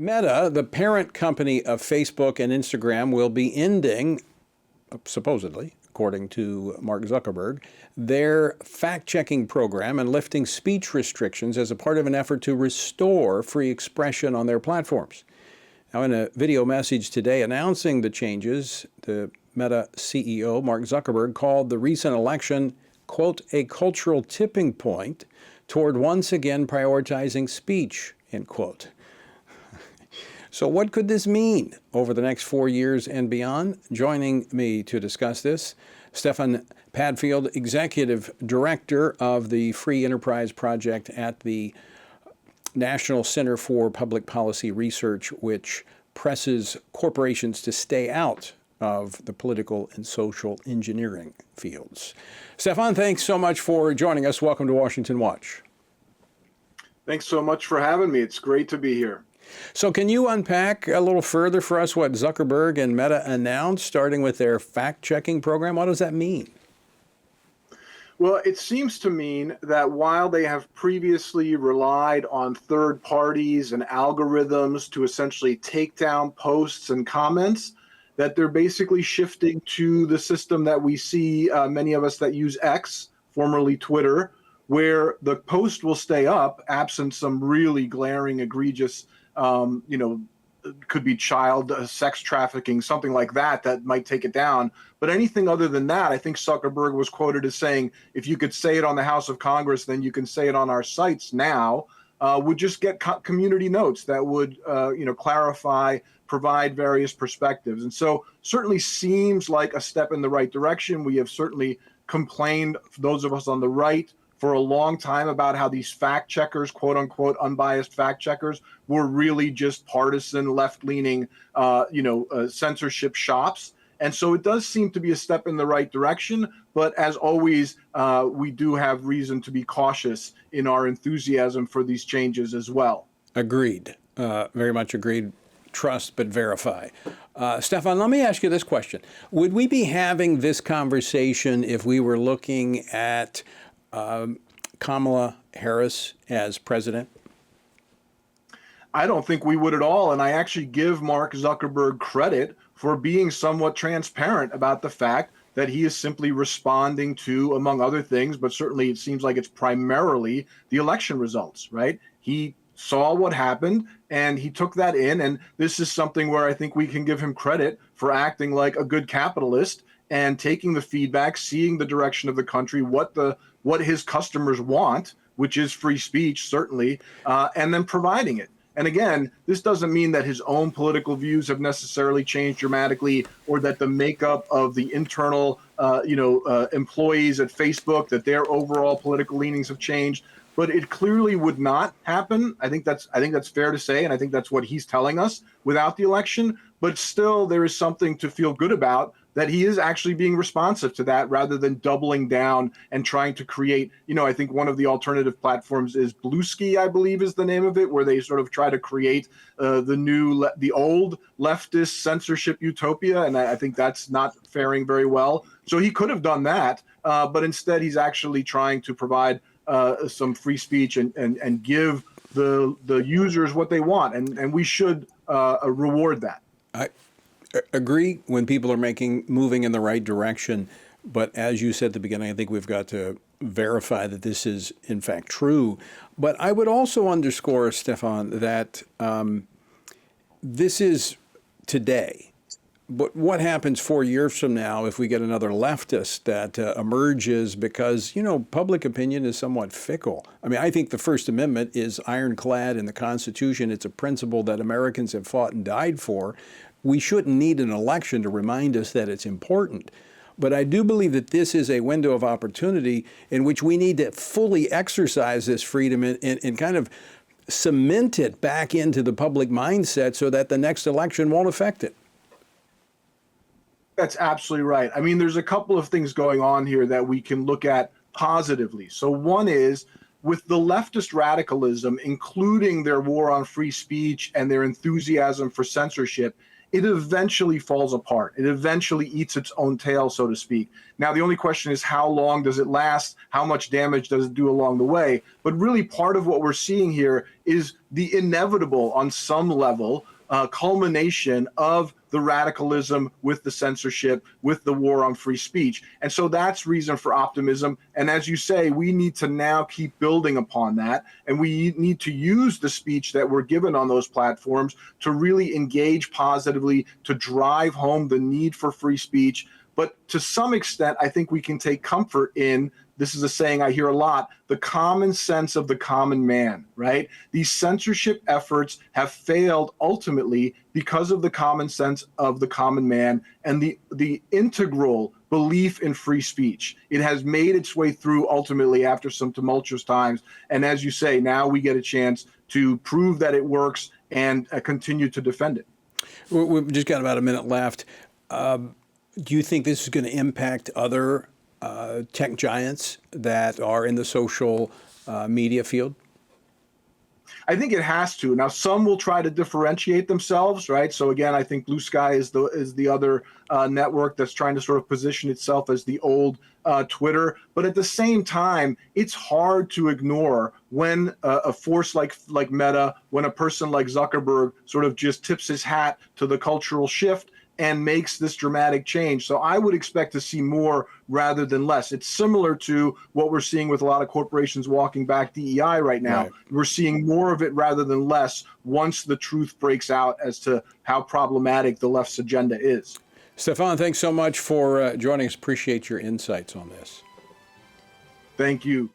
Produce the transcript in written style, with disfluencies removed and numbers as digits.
Meta, the parent company of Facebook and Instagram, will be ending, supposedly, according to Mark Zuckerberg, their fact-checking program and lifting speech restrictions as a part of an effort to restore free expression on their platforms. Now, in a video message today announcing the changes, the Meta CEO, Mark Zuckerberg, called the recent election, quote, a cultural tipping point toward once again prioritizing speech, end quote. So what could this mean over the next 4 years and beyond? Joining me to discuss this, Stefan Padfield, Executive Director of the Free Enterprise Project at the National Center for Public Policy Research, which presses corporations to stay out of the political and social engineering fields. Stefan, thanks so much for joining us. Welcome to Washington Watch. Thanks so much for having me. It's great to be here. So can you unpack a little further for us what Zuckerberg and Meta announced, starting with their fact-checking program? What does that mean? Well, it seems to mean that while they have previously relied on third parties and algorithms to essentially take down posts and comments, that they're basically shifting to the system that we see, many of us that use X, formerly Twitter, where the post will stay up absent some really glaring, egregious could be child sex trafficking, something like that, that might take it down. But anything other than that, I think Zuckerberg was quoted as saying, if you could say it on the House of Congress, then you can say it on our sites now, would just get community notes that would, clarify, provide various perspectives. And so certainly seems like a step in the right direction. We have certainly complained, those of us on the right, for a long time about how these fact checkers, quote unquote, unbiased fact checkers, were really just partisan, left-leaning, censorship shops. And so it does seem to be a step in the right direction. But as always, we do have reason to be cautious in our enthusiasm for these changes as well. Agreed. Very much agreed. Trust but verify. Stefan, let me ask you this question. Would we be having this conversation if we were looking at Kamala Harris as president? I don't think we would at all. And I actually give Mark Zuckerberg credit for being somewhat transparent about the fact that he is simply responding to, among other things, but certainly it seems like it's primarily the election results, right? He saw what happened and he took that in. And this is something where I think we can give him credit for acting like a good capitalist and taking the feedback, seeing the direction of the country, what his customers want, which is free speech, certainly, and then providing it. And again, this doesn't mean that his own political views have necessarily changed dramatically, or that the makeup of the internal, employees at Facebook, that their overall political leanings have changed. But it clearly would not happen. I think that's fair to say, and I think that's what he's telling us without the election. But still, there is something to feel good about, that he is actually being responsive to that rather than doubling down and trying to create, I think one of the alternative platforms is Bluesky, I believe is the name of it, where they sort of try to create the old leftist censorship utopia. And I think that's not faring very well. So he could have done that, but instead he's actually trying to provide some free speech and give the users what they want. And we should reward that. I agree when people are moving in the right direction. But as you said at the beginning, I think we've got to verify that this is in fact true. But I would also underscore, Stefan, that this is today. But what happens 4 years from now if we get another leftist that emerges? Because, public opinion is somewhat fickle. I mean, I think the First Amendment is ironclad in the Constitution. It's a principle that Americans have fought and died for. We shouldn't need an election to remind us that it's important. But I do believe that this is a window of opportunity in which we need to fully exercise this freedom and kind of cement it back into the public mindset so that the next election won't affect it. That's absolutely right. I mean, there's a couple of things going on here that we can look at positively. So one is, with the leftist radicalism, including their war on free speech and their enthusiasm for censorship, it eventually falls apart. It eventually eats its own tail, so to speak. Now, the only question is, how long does it last? How much damage does it do along the way? But really, part of what we're seeing here is the inevitable, on some level, culmination of the radicalism with the censorship, with the war on free speech. And so that's reason for optimism. And as you say, we need to now keep building upon that. And we need to use the speech that we're given on those platforms to really engage positively, to drive home the need for free speech. But to some extent, I think we can take comfort in, this is a saying I hear a lot, the common sense of the common man, right? These censorship efforts have failed ultimately because of the common sense of the common man and the integral belief in free speech. It has made its way through ultimately after some tumultuous times. And as you say, now we get a chance to prove that it works and continue to defend it. We've just got about a minute left. Do you think this is going to impact other tech giants that are in the social media field? I think it has to. Now, some will try to differentiate themselves, right? So again, I think Blue Sky is the other network that's trying to sort of position itself as the old Twitter. But at the same time, it's hard to ignore when a force like Meta, when a person like Zuckerberg sort of just tips his hat to the cultural shift and makes this dramatic change. So I would expect to see more rather than less. It's similar to what we're seeing with a lot of corporations walking back DEI right now. Right. We're seeing more of it rather than less once the truth breaks out as to how problematic the left's agenda is. Stefan, thanks so much for joining us. Appreciate your insights on this. Thank you.